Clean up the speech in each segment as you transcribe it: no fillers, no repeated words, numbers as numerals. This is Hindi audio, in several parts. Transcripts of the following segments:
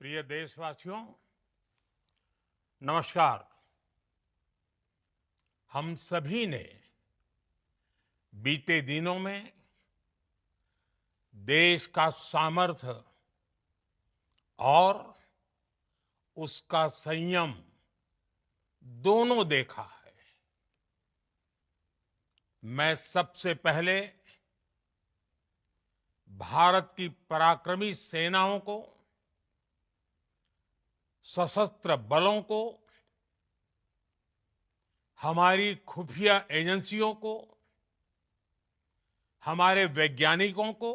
प्रिय देशवासियों, नमस्कार। हम सभी ने बीते दिनों में देश का सामर्थ्य और उसका संयम दोनों देखा है। मैं सबसे पहले भारत की पराक्रमी सेनाओं को, सशस्त्र बलों को, हमारी खुफिया एजेंसियों को, हमारे वैज्ञानिकों को,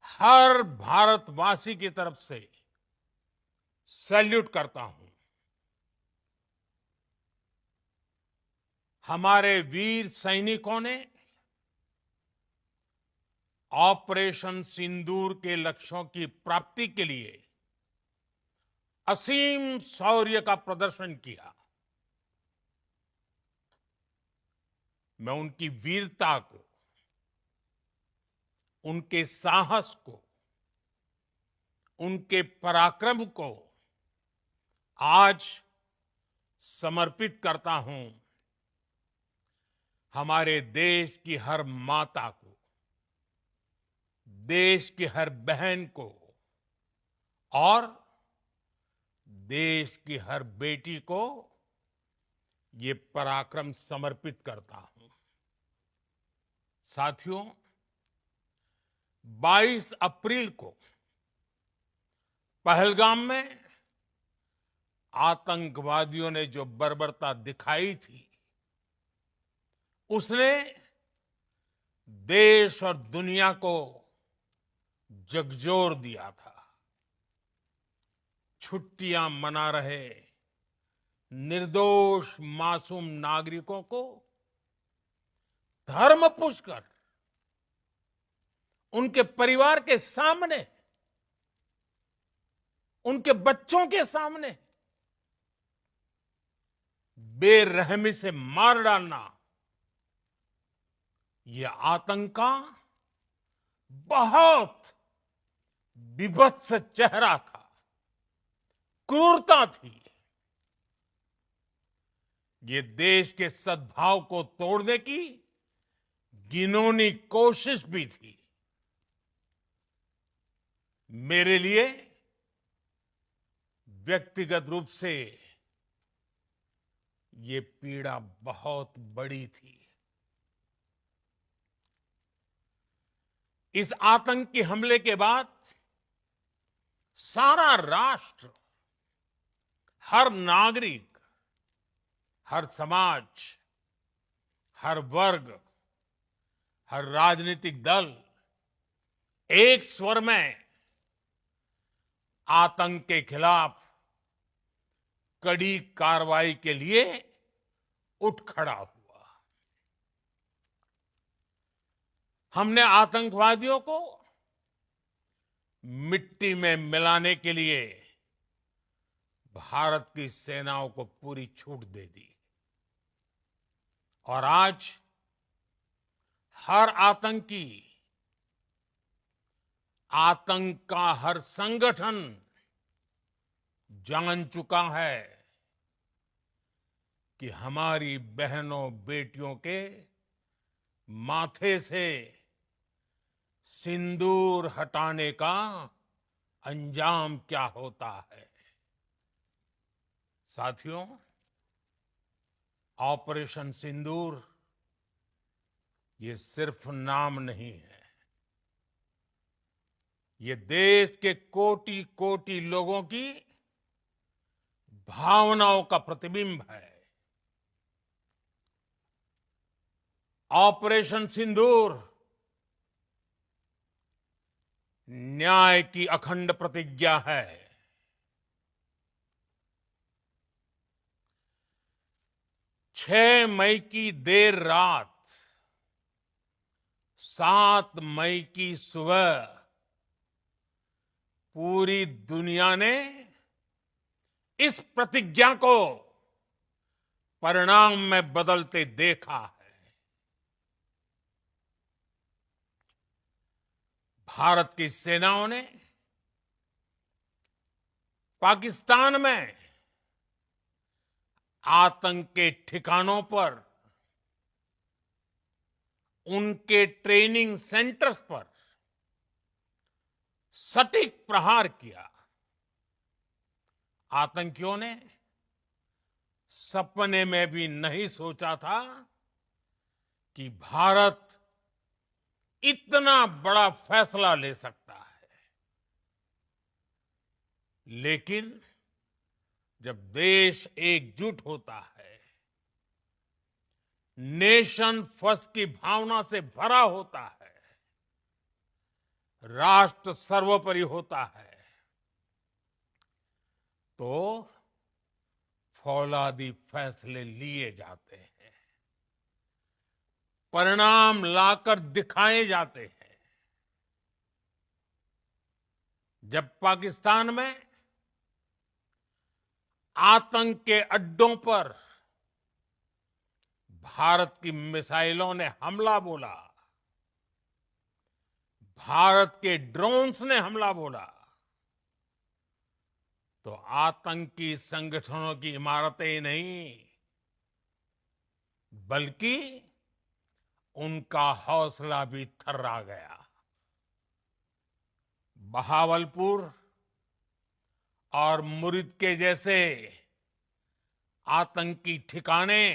हर भारतवासी की तरफ से सैल्यूट करता हूं। हमारे वीर सैनिकों ने ऑपरेशन सिंदूर के लक्ष्यों की प्राप्ति के लिए असीम शौर्य का प्रदर्शन किया। मैं उनकी वीरता को, उनके साहस को, उनके पराक्रम को आज समर्पित करता हूं। हमारे देश की हर माता को, देश की हर बहन को और देश की हर बेटी को ये पराक्रम समर्पित करता हूं। साथियों, 22 अप्रैल को पहलगाम में आतंकवादियों ने जो बर्बरता दिखाई थी, उसने देश और दुनिया को झकझोर दिया था। छुट्टियां मना रहे निर्दोष मासूम नागरिकों को धर्म पूछकर उनके परिवार के सामने, उनके बच्चों के सामने बेरहमी से मार डालना, यह आतंक का बहुत विभत्स चेहरा था, क्रूरता थी। ये देश के सद्भाव को तोड़ने की घिनौनी कोशिश भी थी। मेरे लिए व्यक्तिगत रूप से ये पीड़ा बहुत बड़ी थी। इस आतंकी हमले के बाद सारा राष्ट्र, हर नागरिक, हर समाज, हर वर्ग, हर राजनीतिक दल एक स्वर में आतंक के खिलाफ कड़ी कार्रवाई के लिए उठ खड़ा हुआ। हमने आतंकवादियों को मिट्टी में मिलाने के लिए भारत की सेनाओं को पूरी छूट दे दी और आज हर आतंकी, आतंक का हर संगठन जान चुका है कि हमारी बहनों बेटियों के माथे से सिंदूर हटाने का अंजाम क्या होता है। साथियों, ऑपरेशन सिंदूर ये सिर्फ नाम नहीं है, ये देश के कोटि कोटि लोगों की भावनाओं का प्रतिबिंब है। ऑपरेशन सिंदूर न्याय की अखंड प्रतिज्ञा है। 6 मई की देर रात, 7 मई की सुबह पूरी दुनिया ने इस प्रतिज्ञा को परिणाम में बदलते देखा है। भारत की सेनाओं ने पाकिस्तान में आतंक के ठिकानों पर, उनके ट्रेनिंग सेंटर्स पर सटीक प्रहार किया। आतंकियों ने सपने में भी नहीं सोचा था कि भारत इतना बड़ा फैसला ले सकता है। लेकिन जब देश एकजुट होता है, नेशन फर्स्ट की भावना से भरा होता है, राष्ट्र सर्वोपरि होता है, तो फौलादी फैसले लिए जाते हैं, परिणाम लाकर दिखाए जाते हैं। जब पाकिस्तान में आतंक के अड्डों पर भारत की मिसाइलों ने हमला बोला, भारत के ड्रोन्स ने हमला बोला, तो आतंकी संगठनों की इमारतें ही नहीं, बल्कि उनका हौसला भी थर्रा गया। बहावलपुर और मुरिद के जैसे आतंकी ठिकाने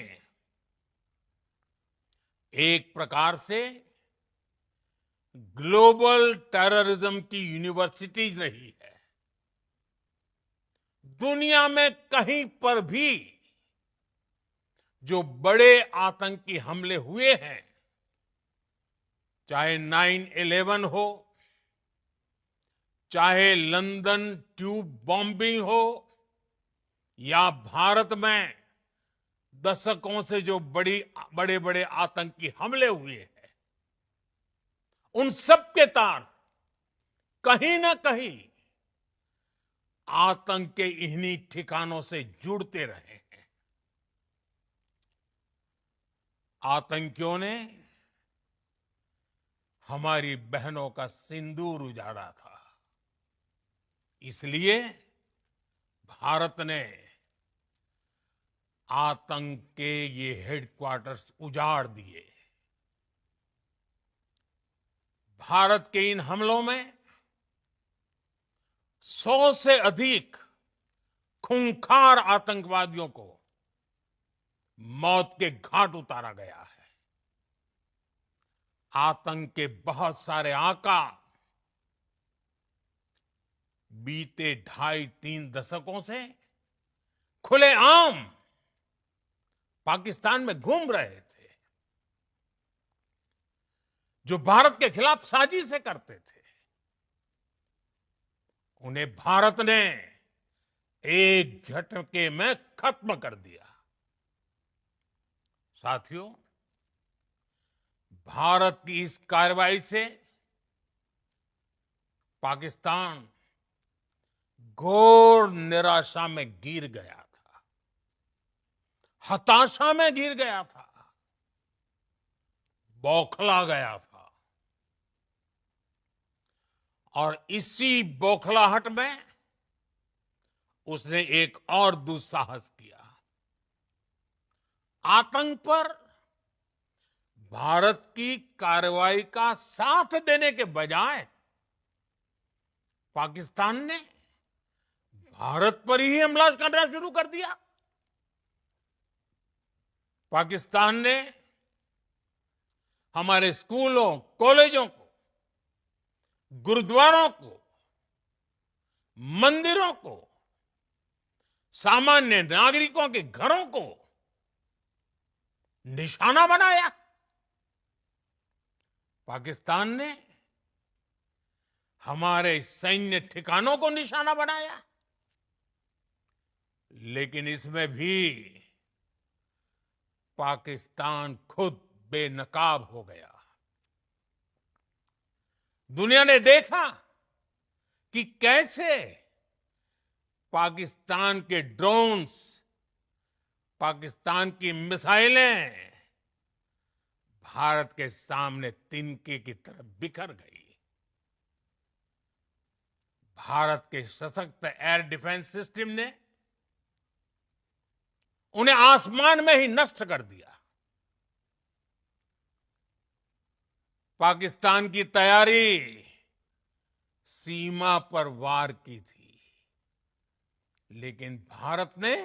एक प्रकार से ग्लोबल टेररिज्म की यूनिवर्सिटीज रही है। दुनिया में कहीं पर भी जो बड़े आतंकी हमले हुए हैं, चाहे 9/11 हो, चाहे लंदन ट्यूब बॉम्बिंग हो, या भारत में दशकों से जो बड़े बड़े आतंकी हमले हुए हैं, उन सब के तार कहीं ना कहीं आतंक के इन्हीं ठिकानों से जुड़ते रहे हैं। आतंकियों ने हमारी बहनों का सिंदूर उजाड़ा था, इसलिए भारत ने आतंक के ये हेडक्वार्टर्स उजाड़ दिए। भारत के इन हमलों में 100 से अधिक खूंखार आतंकवादियों को मौत के घाट उतारा गया है। आतंक के बहुत सारे आका बीते 2.5-3 दशकों से खुलेआम पाकिस्तान में घूम रहे थे, जो भारत के खिलाफ साजिशें करते थे। उन्हें भारत ने एक झटके में खत्म कर दिया। साथियों, भारत की इस कार्रवाई से पाकिस्तान घोर निराशा में गिर गया था, हताशा में गिर गया था, बौखला गया था। और इसी बौखलाहट में उसने एक और दुस्साहस किया। आतंक पर भारत की कार्रवाई का साथ देने के बजाय पाकिस्तान ने भारत पर ही हमला करना शुरू कर दिया। पाकिस्तान ने हमारे स्कूलों, कॉलेजों को, गुरुद्वारों को, मंदिरों को, सामान्य नागरिकों के घरों को निशाना बनाया। पाकिस्तान ने हमारे सैन्य ठिकानों को निशाना बनाया। लेकिन इसमें भी पाकिस्तान खुद बेनकाब हो गया। दुनिया ने देखा कि कैसे पाकिस्तान के ड्रोन्स, पाकिस्तान की मिसाइलें भारत के सामने तिनके की तरफ बिखर गई। भारत के सशक्त एयर डिफेंस सिस्टम ने उन्हें आसमान में ही नष्ट कर दिया। पाकिस्तान की तैयारी सीमा पर वार की थी, लेकिन भारत ने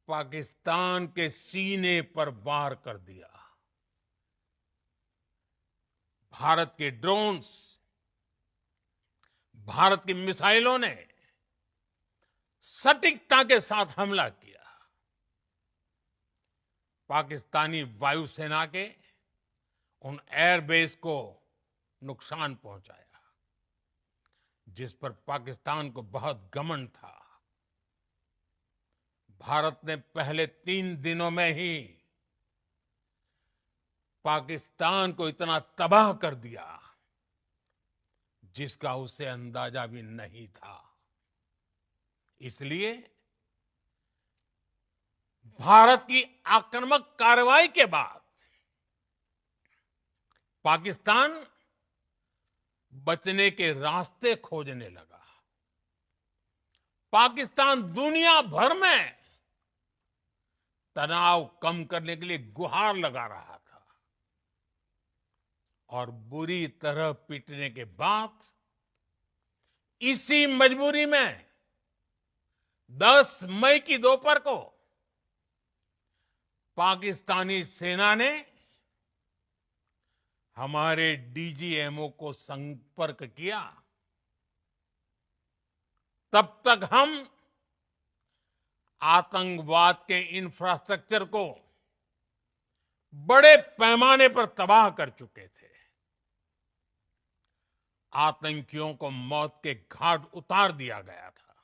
पाकिस्तान के सीने पर वार कर दिया। भारत के ड्रोन्स, भारत की मिसाइलों ने सटीकता के साथ हमला किया। पाकिस्तानी वायुसेना के उन एयरबेस को नुकसान पहुंचाया, जिस पर पाकिस्तान को बहुत घमंड था। भारत ने पहले 3 दिनों में ही पाकिस्तान को इतना तबाह कर दिया, जिसका उसे अंदाजा भी नहीं था। इसलिए भारत की आक्रामक कार्रवाई के बाद पाकिस्तान बचने के रास्ते खोजने लगा। पाकिस्तान दुनिया भर में तनाव कम करने के लिए गुहार लगा रहा था, और बुरी तरह पीटने के बाद इसी मजबूरी में 10 मई की दोपहर को पाकिस्तानी सेना ने हमारे डीजीएमओ को संपर्क किया। तब तक हम आतंकवाद के इंफ्रास्ट्रक्चर को बड़े पैमाने पर तबाह कर चुके थे। आतंकियों को मौत के घाट उतार दिया गया था।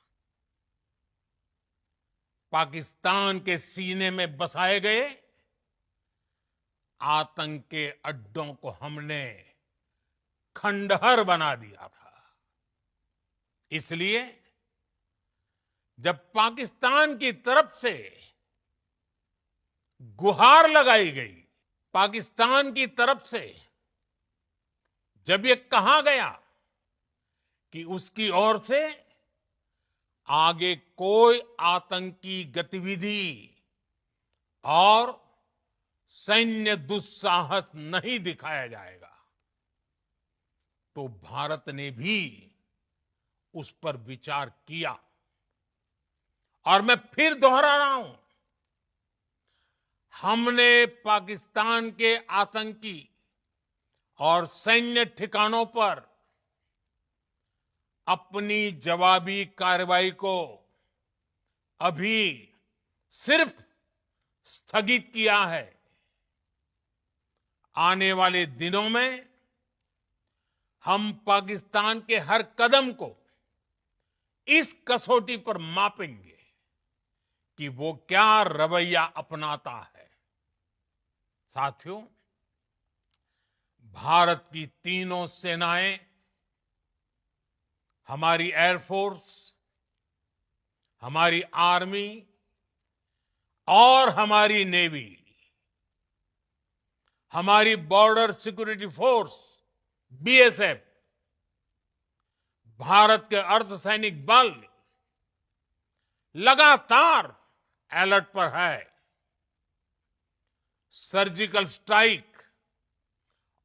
पाकिस्तान के सीने में बसाए गए आतंक के अड्डों को हमने खंडहर बना दिया था। इसलिए जब पाकिस्तान की तरफ से गुहार लगाई गई, पाकिस्तान की तरफ से जब ये कहा गया कि उसकी ओर से आगे कोई आतंकी गतिविधि और सैन्य दुस्साहस नहीं दिखाया जाएगा, तो भारत ने भी उस पर विचार किया। और मैं फिर दोहरा रहा हूं, हमने पाकिस्तान के आतंकी और सैन्य ठिकानों पर अपनी जवाबी कार्रवाई को अभी सिर्फ स्थगित किया है। आने वाले दिनों में हम पाकिस्तान के हर कदम को इस कसौटी पर मापेंगे कि वो क्या रवैया अपनाता है। साथियों, भारत की तीनों सेनाएं, हमारी एयरफोर्स, हमारी आर्मी और हमारी नेवी, हमारी border security force BSF, Bharat के अर्धसैनिक बल लगातार अलर्ट पर है। सर्जिकल स्ट्राइक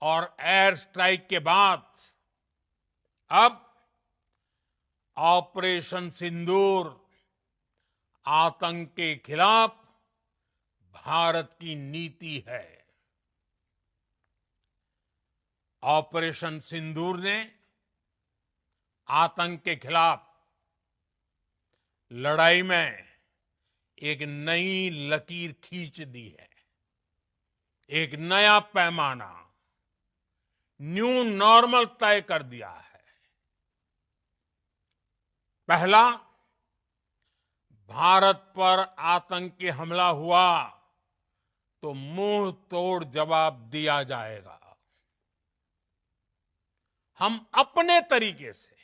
और एयर स्ट्राइक के बाद अब ऑपरेशन सिंदूर आतंक के खिलाफ भारत की नीति है। ऑपरेशन सिंदूर ने आतंक के खिलाफ लड़ाई में एक नई लकीर खींच दी है। एक नया पैमाना, न्यू नॉर्मल तय कर दिया है। पहला, भारत पर आतंकी हमला हुआ तो मुंह तोड़ जवाब दिया जाएगा। हम अपने तरीके से,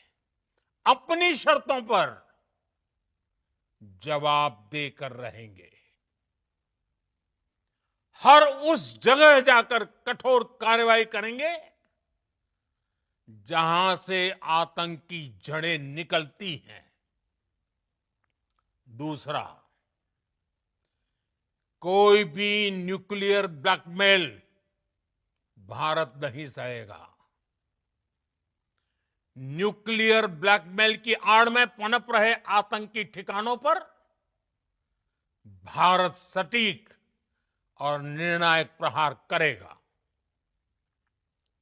अपनी शर्तों पर जवाब देकर रहेंगे। हर उस जगह जाकर कठोर कार्रवाई करेंगे जहां से आतंक की जड़ें निकलती हैं। दूसरा, कोई भी न्यूक्लियर ब्लैकमेल भारत नहीं सहेगा। न्यूक्लियर ब्लैकमेल की आड़ में पनप रहे आतंकी ठिकानों पर भारत सटीक और निर्णायक प्रहार करेगा।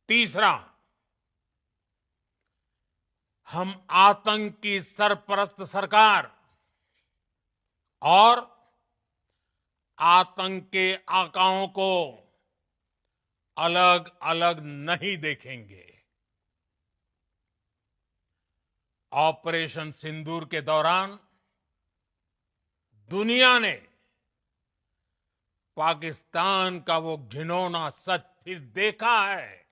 तीसरा, हम आतंक की सरपरस्त सरकार और आतंक के आकाओं को अलग अलग नहीं देखेंगे। ऑपरेशन सिंदूर के दौरान दुनिया ने पाकिस्तान का वो घिनौना सच फिर देखा है,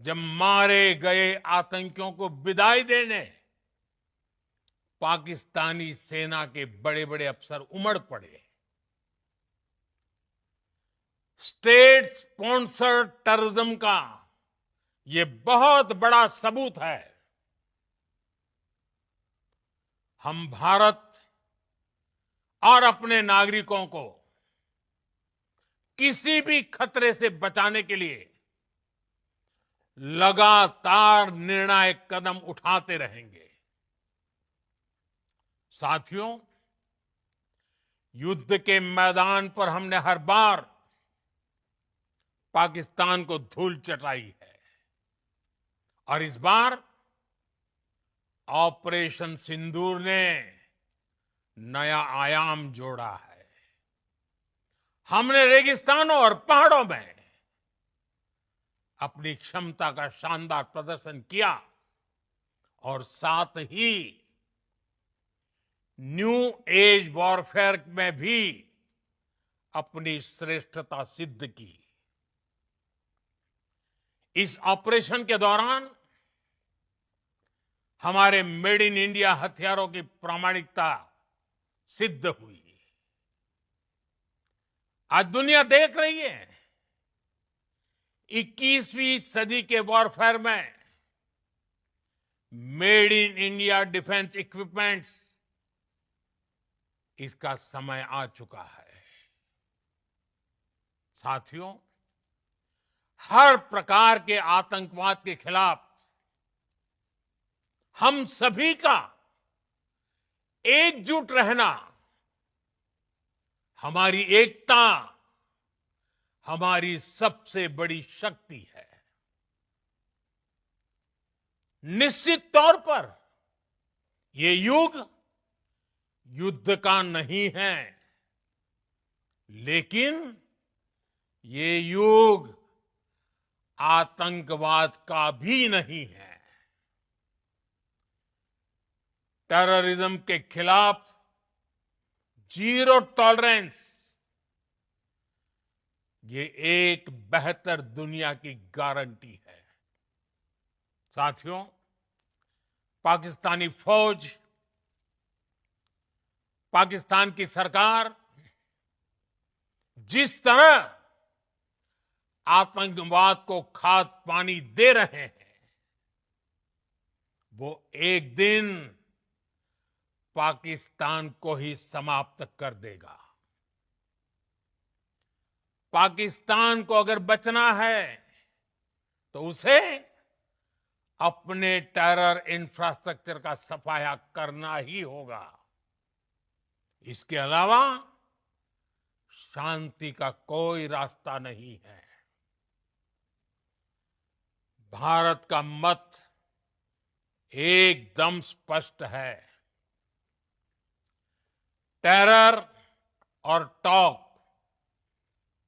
जब मारे गए आतंकियों को विदाई देने पाकिस्तानी सेना के बड़े बड़े अफसर उमड़ पड़े। स्टेट स्पॉन्सर्ड टेररिज्म का ये बहुत बड़ा सबूत है। हम भारत और अपने नागरिकों को किसी भी खतरे से बचाने के लिए लगातार निर्णायक कदम उठाते रहेंगे। साथियों, युद्ध के मैदान पर हमने हर बार पाकिस्तान को धूल चटाई है और इस बार ऑपरेशन सिंदूर ने नया आयाम जोड़ा है। हमने रेगिस्तानों और पहाड़ों में अपनी क्षमता का शानदार प्रदर्शन किया और साथ ही न्यू एज वॉरफेयर में भी अपनी श्रेष्ठता सिद्ध की। इस ऑपरेशन के दौरान हमारे मेड इन इंडिया हथियारों की प्रामाणिकता सिद्ध हुई। आज दुनिया देख रही है 21वीं सदी के वॉरफेयर में made in India defence equipments, इसका समय आ चुका है। साथियों, हर प्रकार के आतंकवाद के खिलाफ हम सभी का एकजुट रहना, हमारी एकता हमारी सबसे बड़ी शक्ति है। निश्चित तौर पर ये युग युद्ध का नहीं है, लेकिन ये युग आतंकवाद का भी नहीं है। टेररिज्म के खिलाफ जीरो टॉलरेंस, ये एक बेहतर दुनिया की गारंटी है। साथियों, पाकिस्तानी फौज, पाकिस्तान की सरकार जिस तरह आतंकवाद को खाद पानी दे रहे हैं, वो एक दिन पाकिस्तान को ही समाप्त कर देगा। पाकिस्तान को अगर बचना है तो उसे अपने टेरर इंफ्रास्ट्रक्चर का सफाया करना ही होगा। इसके अलावा शांति का कोई रास्ता नहीं है। भारत का मत एकदम स्पष्ट है। टेरर और टॉक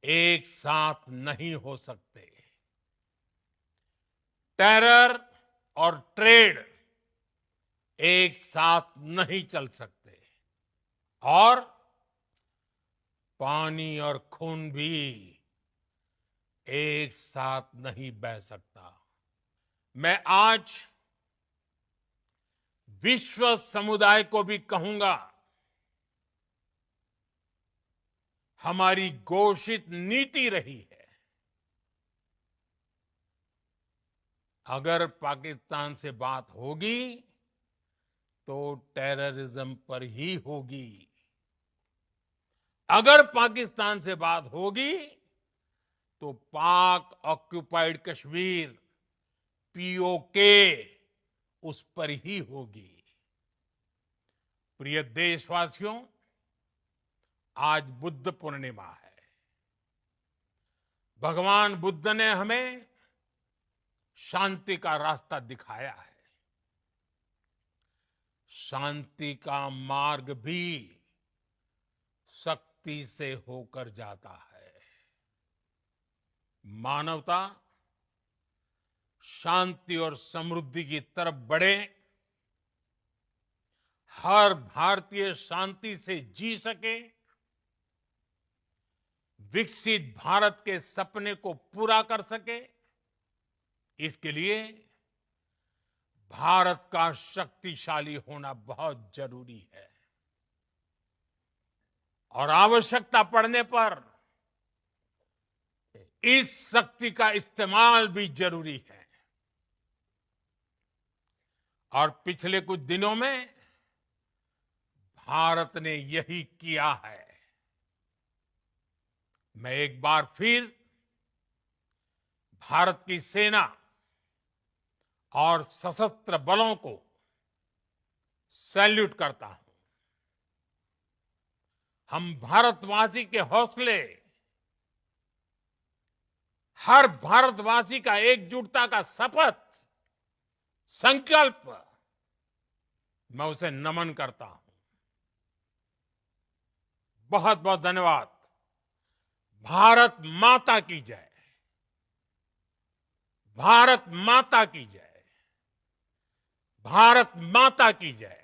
एक साथ नहीं हो सकते। टेरर और ट्रेड एक साथ नहीं चल सकते और पानी और खून भी एक साथ नहीं बह सकता। मैं आज विश्व समुदाय को भी कहूंगा, हमारी घोषित नीति रही है अगर पाकिस्तान से बात होगी तो टेररिज्म पर ही होगी। अगर पाकिस्तान से बात होगी तो पाक ऑक्युपाइड कश्मीर पीओके उस पर ही होगी। प्रिय देशवासियों, आज बुद्ध पूर्णिमा है। भगवान बुद्ध ने हमें शांति का रास्ता दिखाया है। शांति का मार्ग भी शक्ति से होकर जाता है। मानवता शांति और समृद्धि की तरफ बढ़े, हर भारतीय शांति से जी सके, विकसित भारत के सपने को पूरा कर सके, इसके लिए भारत का शक्तिशाली होना बहुत जरूरी है। और आवश्यकता पड़ने पर इस शक्ति का इस्तेमाल भी जरूरी है। और पिछले कुछ दिनों में भारत ने यही किया है। मैं एक बार फिर भारत की सेना और सशस्त्र बलों को सैल्यूट करता हूं। हम भारतवासी के हौसले, हर भारतवासी का एकजुटता का शपथ, संकल्प, मैं उसे नमन करता हूं। बहुत बहुत धन्यवाद। भारत माता की जय। भारत माता की जय। भारत माता की जय।